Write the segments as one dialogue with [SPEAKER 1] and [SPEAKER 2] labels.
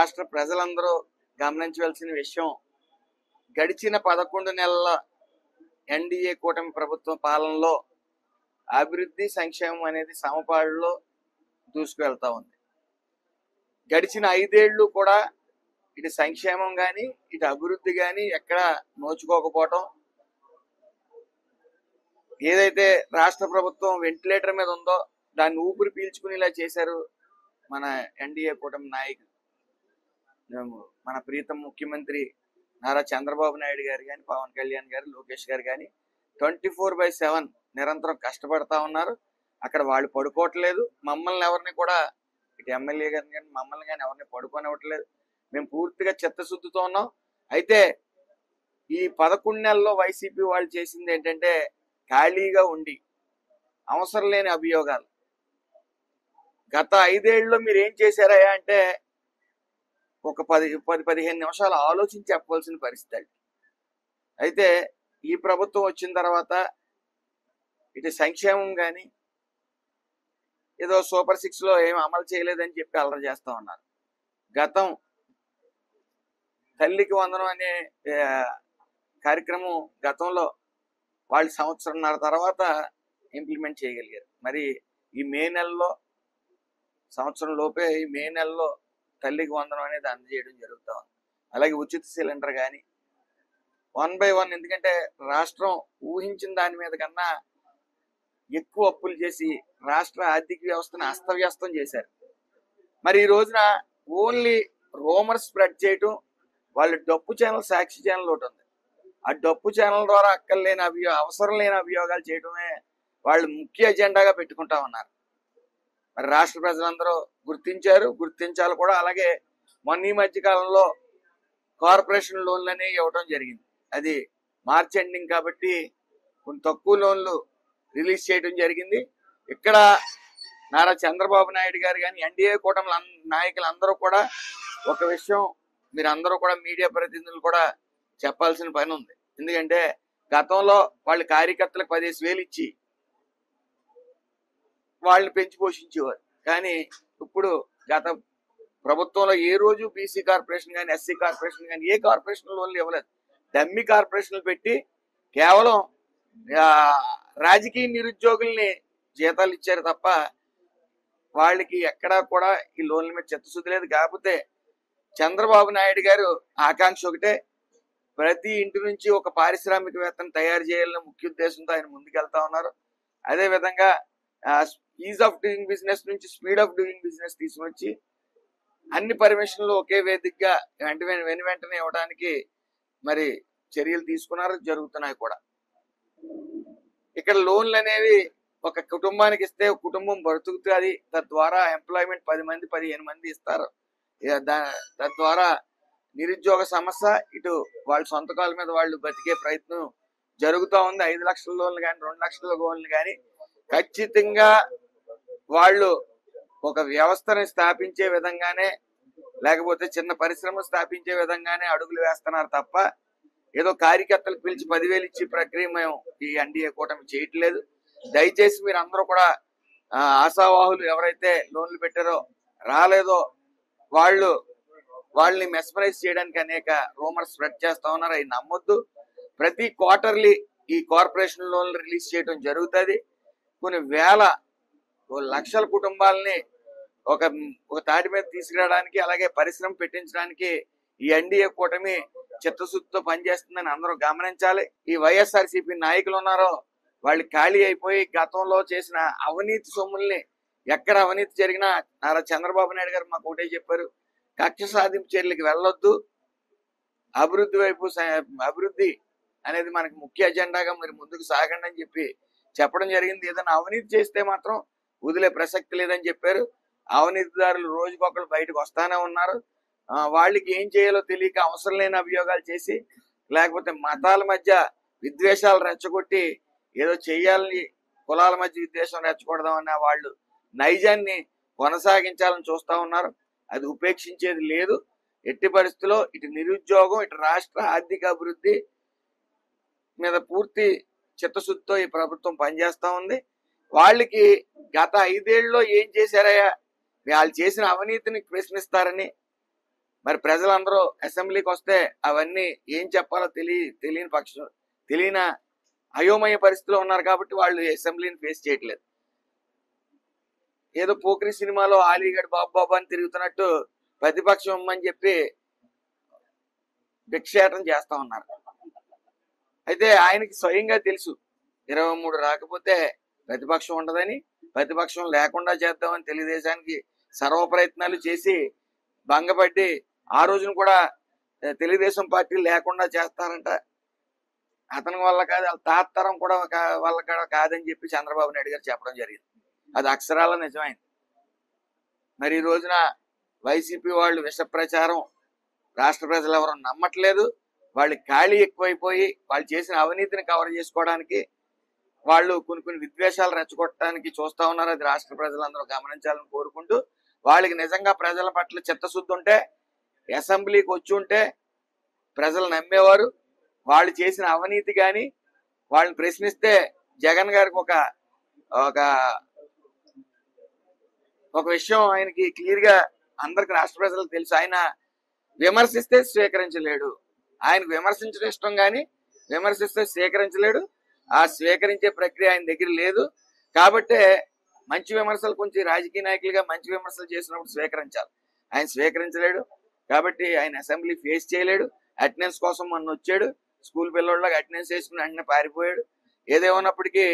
[SPEAKER 1] రాష్ట్ర ప్రజలందరూ గమనించవలసిన విషయం, గడిచిన 11 నెలల ఎన్డీఏ కూటమి ప్రభుత్వ పాలనలో అభివృద్ధి సంక్షేమం అనేది సమపాడులో దూసుకువెళ్తా ఉంది. గడిచిన 5 ఏళ్ళు కూడా ఇటు సంక్షేమం కానీ ఇటు అభివృద్ధి కానీ ఎక్కడ నోచుకోకపోవటం, ఏదైతే రాష్ట్ర ప్రభుత్వం వెంటిలేటర్ మీద ఉందో దాన్ని ఊపిరి పీల్చుకునేలా చేశారు మన ఎన్డీఏ కూటమి నాయకులు, మన ప్రీతం ముఖ్యమంత్రి నారా చంద్రబాబు నాయుడు గారు కానీ, పవన్ కళ్యాణ్ గారు, లోకేష్ గారు కానీ 24/7 నిరంతరం కష్టపడతా ఉన్నారు. అక్కడ వాళ్ళు పడుకోవట్లేదు. మమ్మల్ని ఎవరిని కూడా, ఇటు ఎమ్మెల్యే గారిని కానీ మమ్మల్ని కానీ ఎవరిని పడుకోనివ్వట్లేదు. మేము పూర్తిగా చిత్తశుద్ధితో ఉన్నాం. అయితే ఈ 11 నెలల్లో వైసీపీ వాళ్ళు చేసింది ఏంటంటే, ఖాళీగా ఉండి అవసరం లేని అభియోగాలు. గత 5 ఏళ్ళలో మీరు ఏం చేశారయ్యా అంటే ఒక 10-15 నిమిషాలు ఆలోచించి చెప్పవలసిన పరిస్థితి. అయితే ఈ ప్రభుత్వం వచ్చిన తర్వాత ఇటు సంక్షేమం కానీ ఏదో సూపర్ 6లో ఏం అమలు చేయలేదని చెప్పి అల్లరి చేస్తా ఉన్నారు. గతం తల్లికి వందనం అనే కార్యక్రమం గతంలో వాళ్ళు సంవత్సరంన్నర తర్వాత ఇంప్లిమెంట్ చేయగలిగారు. మరి ఈ మే నెలలో, సంవత్సరం లోపే ఈ మే నెలలో తల్లికి వందనం అనేది అందజేయడం జరుగుతూ ఉంది. అలాగే ఉచిత సిలిండర్ కానీ 1 by 1, ఎందుకంటే రాష్ట్రం ఊహించిన దాని మీద కన్నా ఎక్కువ అప్పులు చేసి రాష్ట్ర ఆర్థిక వ్యవస్థను అస్తవ్యస్తం చేశారు. మరి ఈ రోజున ఓన్లీ రూమర్స్ స్ప్రెడ్ చేయటం, వాళ్ళు డప్పు ఛానల్, సాక్షి ఛానల్ ఒకటి ఉంది, ఆ డప్పు ఛానల్ ద్వారా అక్కర్లేని అవసరం లేని అభియోగాలు చేయడమే వాళ్ళు ముఖ్య ఎజెండాగా పెట్టుకుంటా ఉన్నారు. మరి రాష్ట్ర ప్రజలందరూ గుర్తించారు, గుర్తించాలి కూడా. అలాగే మొన్న ఈ మధ్య కాలంలో కార్పొరేషన్ లోన్లు అనేవి ఇవ్వడం జరిగింది. అది మార్చి ఎండింగ్ కాబట్టి కొన్ని తక్కువ లోన్లు రిలీజ్ చేయడం జరిగింది. ఇక్కడ నారా చంద్రబాబు నాయుడు గారు కానీ ఎన్డీఏ కూటమి నాయకులందరూ కూడా ఒక విషయం మీరందరూ కూడా, మీడియా ప్రతినిధులు కూడా చెప్పాల్సిన పని ఉంది. ఎందుకంటే గతంలో వాళ్ళ కార్యకర్తలకు 10,000 ఇచ్చి వాళ్ళని పెంచి పోషించేవారు. కానీ ఇప్పుడు గత ప్రభుత్వంలో ఏ రోజు బీసీ కార్పొరేషన్ కానీ, ఎస్సీ కార్పొరేషన్ కానీ ఏ కార్పొరేషన్ లోన్లు ఇవ్వలేదు. డమ్మీ కార్పొరేషన్లు పెట్టి కేవలం రాజకీయ నిరుద్యోగుల్ని జీతాలు ఇచ్చారు తప్ప వాళ్ళకి ఎక్కడా కూడా ఈ లోన్ల మీద చిత్తశుద్ధి లేదు. కాకపోతే చంద్రబాబు నాయుడు గారు ఆకాంక్ష ఒకటే, ప్రతి ఇంటి నుంచి ఒక పారిశ్రామికవేత్తను తయారు చేయాలన్న ముఖ్య ఉద్దేశంతో ఆయన ముందుకెళ్తా ఉన్నారు. అదేవిధంగా ఈజ్ ఆఫ్ డూయింగ్ బిజినెస్ నుంచి స్పీడ్ ఆఫ్ డూయింగ్ బిజినెస్ తీసుకొచ్చి అన్ని పర్మిషన్లు ఒకే వేదికగా వెంటనే ఇవ్వడానికి మరి చర్యలు తీసుకున్నారు, జరుగుతున్నాయి కూడా. ఇక్కడ లోన్లు అనేవి ఒక కుటుంబానికి ఇస్తే ఒక కుటుంబం బ్రతుకుతుంది. తద్వారా ఎంప్లాయ్మెంట్ 10 మంది 15 మంది ఇస్తారు. తద్వారా నిరుద్యోగ సమస్య, ఇటు వాళ్ళ సొంత కాళ్ళ మీద వాళ్ళు బతికే ప్రయత్నం జరుగుతూ ఉంది. 5 లక్షల లోన్లు కానీ 2 లక్షల లోన్లు కానీ ఖచ్చితంగా వాళ్ళు ఒక వ్యవస్థని స్థాపించే విధంగానే, లేకపోతే చిన్న పరిశ్రమ స్థాపించే విధంగానే అడుగులు వేస్తున్నారు తప్ప ఏదో కార్యకర్తలకు పిలిచి 10,000 ఇచ్చి ప్రక్రియ మేము ఈ ఎన్డీఏ కూటమి చేయట్లేదు. దయచేసి మీరు అందరూ కూడా ఆశావాహులు ఎవరైతే లోన్లు పెట్టారో రాలేదో వాళ్ళని మెస్మరైజ్ చేయడానికి అనేక రూమర్స్ స్ప్రెడ్ చేస్తా ఉన్నారు. అవి నమ్మొద్దు. ప్రతి క్వార్టర్లీ ఈ కార్పొరేషన్ లోన్లు రిలీజ్ చేయడం జరుగుతుంది. కొన్ని వేల లక్షల కుటుంబాలని ఒక తాటి మీద తీసుకురావడానికి, అలాగే పరిశ్రమ పెట్టించడానికి ఈ ఎన్డీఏ కూటమి చిత్తశుద్ధితో పనిచేస్తుందని అందరూ గమనించాలి. ఈ వైఎస్ఆర్సీపీ నాయకులు ఉన్నారో వాళ్ళు ఖాళీ అయిపోయి గతంలో చేసిన అవినీతి సొమ్ముల్ని, ఎక్కడ అవినీతి జరిగినా నారా చంద్రబాబు నాయుడు గారు మాకు ఒకటే చెప్పారు, కక్ష సాధింపు చర్యలకు వెళ్ళొద్దు, అభివృద్ధి వైపు, అభివృద్ధి అనేది మనకి ముఖ్య ఎజెండాగా మీరు ముందుకు సాగండి అని చెప్పడం జరిగింది. ఏదైనా అవినీతి చేస్తే మాత్రం వదిలే ప్రసక్తి లేదని చెప్పారు. అవినీతిదారులు రోజుకొకరు బయటకు వస్తానే ఉన్నారు. వాళ్ళకి ఏం చేయాలో తెలియక అవసరం లేని అభియోగాలు చేసి, లేకపోతే మతాల మధ్య విద్వేషాలు రెచ్చగొట్టి ఏదో చెయ్యాలని, కులాల మధ్య విద్వేషం రెచ్చగొడదామన్న వాళ్ళు నైజాన్ని కొనసాగించాలని చూస్తా ఉన్నారు. అది ఉపేక్షించేది లేదు. ఎట్టి పరిస్థితుల్లో ఇటు నిరుద్యోగం, ఇటు రాష్ట్ర ఆర్థిక అభివృద్ధి మీద పూర్తి చిత్తశుద్ధితో ఈ ప్రభుత్వం పనిచేస్తా ఉంది. వాళ్ళకి గత 5 ఏళ్ళలో ఏం చేశారయ్యా, వాళ్ళు చేసిన అవినీతిని ప్రశ్నిస్తారని, మరి ప్రజలందరూ అసెంబ్లీకి వస్తే అవన్నీ ఏం చెప్పాలో తెలియని అయోమయ పరిస్థితిలో ఉన్నారు కాబట్టి వాళ్ళు అసెంబ్లీని ఫేస్ చేయట్లేదు. ఏదో పోకిరి సినిమాలో ఆలీగఢ్ బాబు అని తిరుగుతున్నట్టు ప్రతిపక్షం ఇమ్మని చెప్పి భిక్షాటన చేస్తా ఉన్నారు. అయితే ఆయనకి స్వయంగా తెలుసు 23 రాకపోతే ప్రతిపక్షం ఉండదని, ప్రతిపక్షం లేకుండా చేద్దామని తెలుగుదేశానికి సర్వ ప్రయత్నాలు చేసి భంగపడి ఆ రోజున కూడా తెలుగుదేశం పార్టీ లేకుండా చేస్తారంట. అతని వల్ల కాదు, వాళ్ళ తాత్తరం కూడా వల్ల కూడా కాదని చెప్పి చంద్రబాబు నాయుడు గారు చెప్పడం జరిగింది. అది అక్షరాల నిజమైంది. మరి ఈ రోజున వైసీపీ వాళ్ళు విష ప్రచారం రాష్ట్ర ప్రజలు ఎవరు నమ్మట్లేదు. వాళ్ళు ఖాళీ ఎక్కువైపోయి వాళ్ళు చేసిన అవినీతిని కవర్ చేసుకోవడానికి వాళ్ళు కొన్ని విద్వేషాలు రెచ్చగొట్టడానికి చూస్తా ఉన్నారు. అది రాష్ట్ర ప్రజలందరూ గమనించాలని కోరుకుంటూ, వాళ్ళకి నిజంగా ప్రజల పట్ల చిత్తశుద్ధి ఉంటే అసెంబ్లీకి వచ్చి ఉంటే ప్రజలు నమ్మేవారు. వాళ్ళు చేసిన అవినీతి కానీ వాళ్ళని ప్రశ్నిస్తే జగన్ గారికి ఒక విషయం ఆయనకి క్లియర్ గా అందరికి రాష్ట్ర ప్రజలకు తెలుసు. ఆయన విమర్శిస్తే స్వీకరించలేడు. ఆయనకు విమర్శించడం ఇష్టం కానీ విమర్శిస్తే స్వీకరించలేడు. ఆ స్వీకరించే ప్రక్రియ ఆయన దగ్గర లేదు. కాబట్టే మంచి విమర్శలు కొంచెం రాజకీయ నాయకులుగా మంచి విమర్శలు చేసినప్పుడు స్వీకరించాలి. ఆయన స్వీకరించలేడు కాబట్టి ఆయన అసెంబ్లీ ఫేస్ చేయలేడు. అటెండెన్స్ కోసం మొన్న వచ్చాడు, స్కూల్ పిల్లోళ్ళగా అటెండెన్స్ వేసుకుని వెంటనే పారిపోయాడు. ఏదేమన్నప్పటికీ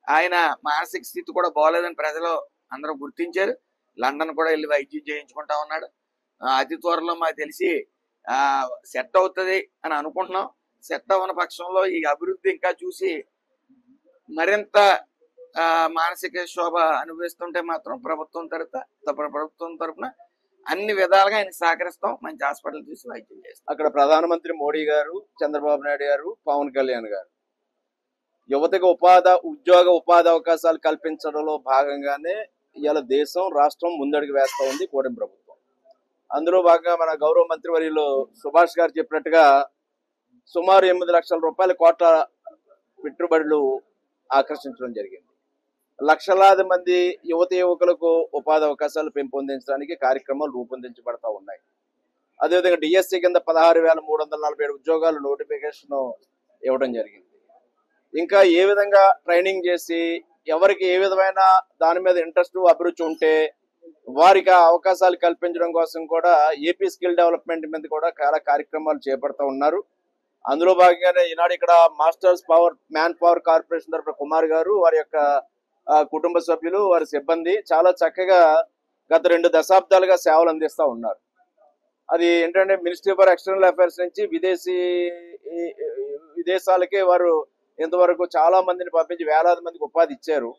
[SPEAKER 1] ఆయన మానసిక స్థితి కూడా బాగోలేదని ప్రజలు అందరూ గుర్తించారు. లండన్ కూడా వెళ్ళి వైద్యం చేయించుకుంటా ఉన్నాడు. అతి త్వరలో మాకు తెలిసి సెట్ అవుతుంది అని అనుకుంటున్నాం. సెట్ అవ్వని పక్షంలో ఈ అభివృద్ధి ఇంకా చూసి మరింత మానసిక శోభ అనుభవిస్తుంటే మాత్రం ప్రభుత్వం తరపున అన్ని విధాలుగా ఆయన సహకరిస్తాం. మంచి హాస్పిటల్ చూసి వైద్యం చేస్తాం.
[SPEAKER 2] అక్కడ ప్రధానమంత్రి మోడీ గారు, చంద్రబాబు నాయుడు గారు, పవన్ కళ్యాణ్ గారు యువతకు ఉపాధి అవకాశాలు కల్పించడంలో భాగంగానే ఇవాళ దేశం రాష్ట్రం ముందడుగు వేస్తా ఉంది కూటమి ప్రభుత్వం. అందులో భాగంగా మన గౌరవ మంత్రివర్యులు సుభాష్ గారు చెప్పినట్టుగా సుమారు 8 లక్షల రూపాయల కోట్ల పెట్టుబడులు ఆకర్షించడం జరిగింది. లక్షలాది మంది యువకులకు ఉపాధి అవకాశాలు పెంపొందించడానికి కార్యక్రమాలు రూపొందించబడతా ఉన్నాయి. అదేవిధంగా డిఎస్సి కింద 16,347 ఉద్యోగాలు నోటిఫికేషన్ ఇవ్వడం జరిగింది. ఇంకా ఏ విధంగా ట్రైనింగ్ చేసి ఎవరికి ఏ విధమైన దాని మీద ఇంట్రెస్ట్ అభిరుచి ఉంటే వారికి అవకాశాలు కల్పించడం కోసం కూడా ఏపీ స్కిల్ డెవలప్మెంట్ మీద కూడా చాలా కార్యక్రమాలు చేపడుతూ ఉన్నారు. అందులో భాగంగానే ఈనాడు ఇక్కడ మాస్టర్స్ మ్యాన్ పవర్ కార్పొరేషన్ తరపున కుమార్ గారు, వారి యొక్క కుటుంబ సభ్యులు, వారి సిబ్బంది చాలా చక్కగా గత 2 దశాబ్దాలుగా సేవలు అందిస్తూ ఉన్నారు. అది ఏంటంటే మినిస్ట్రీ ఫర్ ఎక్స్టర్నల్ అఫైర్స్ నుంచి విదేశాలకే వారు ఇంతవరకు చాలా మందిని పంపించి వేలాది మందికి ఉపాధి ఇచ్చారు.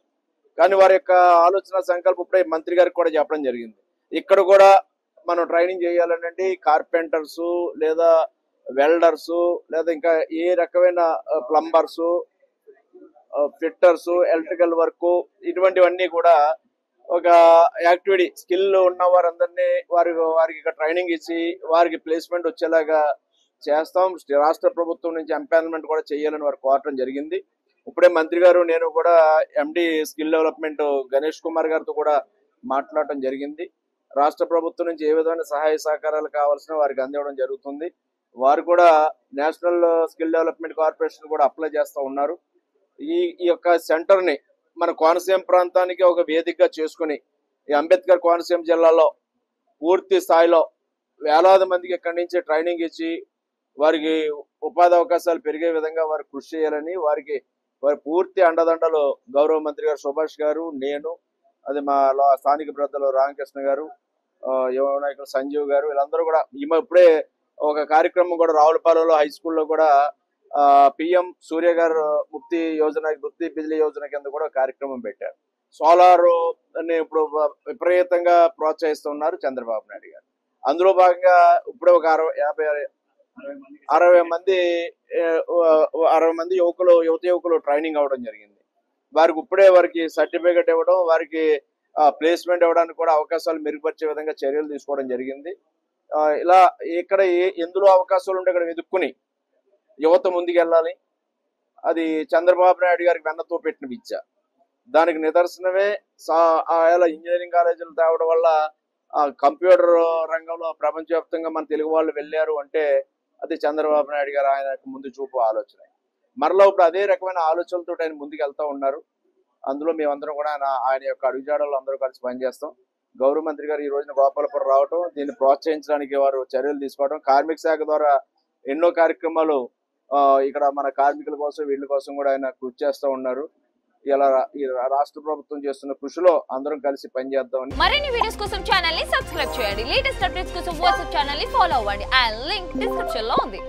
[SPEAKER 2] కానీ వారి యొక్క ఆలోచన సంకల్పం ఇప్పుడే మంత్రి గారికి కూడా చెప్పడం జరిగింది. ఇక్కడ కూడా మనం ట్రైనింగ్ చేయాలంటే కార్పెంటర్స్ లేదా వెల్డర్స్ లేదా ఇంకా ఏ రకమైన ప్లంబర్స్, ఫిట్టర్స్, ఎలక్ట్రికల్ వర్క్ ఇటువంటివన్నీ కూడా ఒక యాక్టివిటీ స్కిల్ ఉన్న వారందరినీ వారికి ఇక్కడ ట్రైనింగ్ ఇచ్చి వారికి ప్లేస్మెంట్ వచ్చేలాగా చేస్తాం. రాష్ట్ర ప్రభుత్వం నుంచి ఎంపానల్మెంట్ కూడా చేయాలని వారు కోరటం జరిగింది. ఇప్పుడే మంత్రి గారు నేను కూడా ఎండి స్కిల్ డెవలప్మెంట్ గణేష్ కుమార్ గారితో కూడా మాట్లాడటం జరిగింది. రాష్ట్ర ప్రభుత్వం నుంచి ఏ విధమైన సహాయ సహకారాలు కావాల్సిన వారికి అందివ్వడం జరుగుతుంది. వారు కూడా నేషనల్ స్కిల్ డెవలప్మెంట్ కార్పొరేషన్ కూడా అప్లై చేస్తూ ఉన్నారు. ఈ యొక్క సెంటర్ని మన కోనసీమ ప్రాంతానికి ఒక వేదికగా చేసుకుని ఈ అంబేద్కర్ కోనసీమ జిల్లాలో పూర్తి స్థాయిలో వేలాది మందికి ఇక్కడి నుంచి ట్రైనింగ్ ఇచ్చి వారికి ఉపాధి అవకాశాలు పెరిగే విధంగా వారు కృషి చేయాలని వారి పూర్తి అండదండలు గౌరవ మంత్రి గారు సుభాష్ గారు, నేను, అది మా స్థానిక పెద్దలు రామకృష్ణ గారు, యువ నాయకులు సంజీవ్ గారు, వీళ్ళందరూ కూడా ఇప్పుడే ఒక కార్యక్రమం కూడా రావులపాలెంలో హై స్కూల్లో కూడా పిఎం సూర్య గారు ముక్తి బిజిలీ యోజన కింద కూడా కార్యక్రమం పెట్టారు. సోలార్ అని ఇప్పుడు విపరీతంగా ప్రోత్సహిస్తున్నారు చంద్రబాబు నాయుడు గారు. అందులో భాగంగా ఇప్పుడే ఒక 60 మంది యువకులు ట్రైనింగ్ అవ్వడం జరిగింది. వారికి సర్టిఫికేట్ ఇవ్వడం, వారికి ప్లేస్మెంట్ ఇవ్వడానికి కూడా అవకాశాలు మెరుగుపరిచే విధంగా చర్యలు తీసుకోవడం జరిగింది. ఇలా ఇక్కడ ఎందులో అవకాశాలు ఉంటే ఇక్కడ వెతుక్కుని యువత ముందుకెళ్ళాలి. అది చంద్రబాబు నాయుడు గారికి వెన్నతో పెట్టిన విద్య. దానికి నిదర్శనమే ఇంజనీరింగ్ కాలేజీలు తేవడం వల్ల కంప్యూటర్ రంగంలో ప్రపంచవ్యాప్తంగా మన తెలుగు వాళ్ళు వెళ్ళారు అంటే అది చంద్రబాబు నాయుడు గారు ఆయన ముందు చూపు ఆలోచన. మరలా ఇప్పుడు అదే రకమైన ఆలోచనలతో ఆయన ముందుకు వెళ్తా ఉన్నారు. అందులో మేమందరం కూడా ఆయన యొక్క అడుగుజాడల్లో అందరూ కలిసి పనిచేస్తాం. గౌరవ మంత్రి గారు ఈ రోజున గోపాలపురం రావటం, దీన్ని ప్రోత్సహించడానికి వారు చర్యలు తీసుకోవడం, కార్మిక శాఖ ద్వారా ఎన్నో కార్యక్రమాలు ఇక్కడ మన కార్మికుల కోసం వీళ్ళ కోసం కూడా ఆయన కృషి చేస్తూ ఉన్నారు. ఇలా ఈ రాష్ట్ర ప్రభుత్వం చేస్తున్న కృషిలో అందరం కలిసి పనిచేద్దామని.
[SPEAKER 3] మరిన్ని వీడియోస్ కోసం ఛానల్ ని సబ్స్క్రైబ్ చేయండి. లేటెస్ట్ అప్డేట్స్ కోసం వాట్సాప్ ఛానల్ ని ఫాలో అవ్వండి. ఆ లింక్ డిస్క్రిప్షన్ లో ఉంది.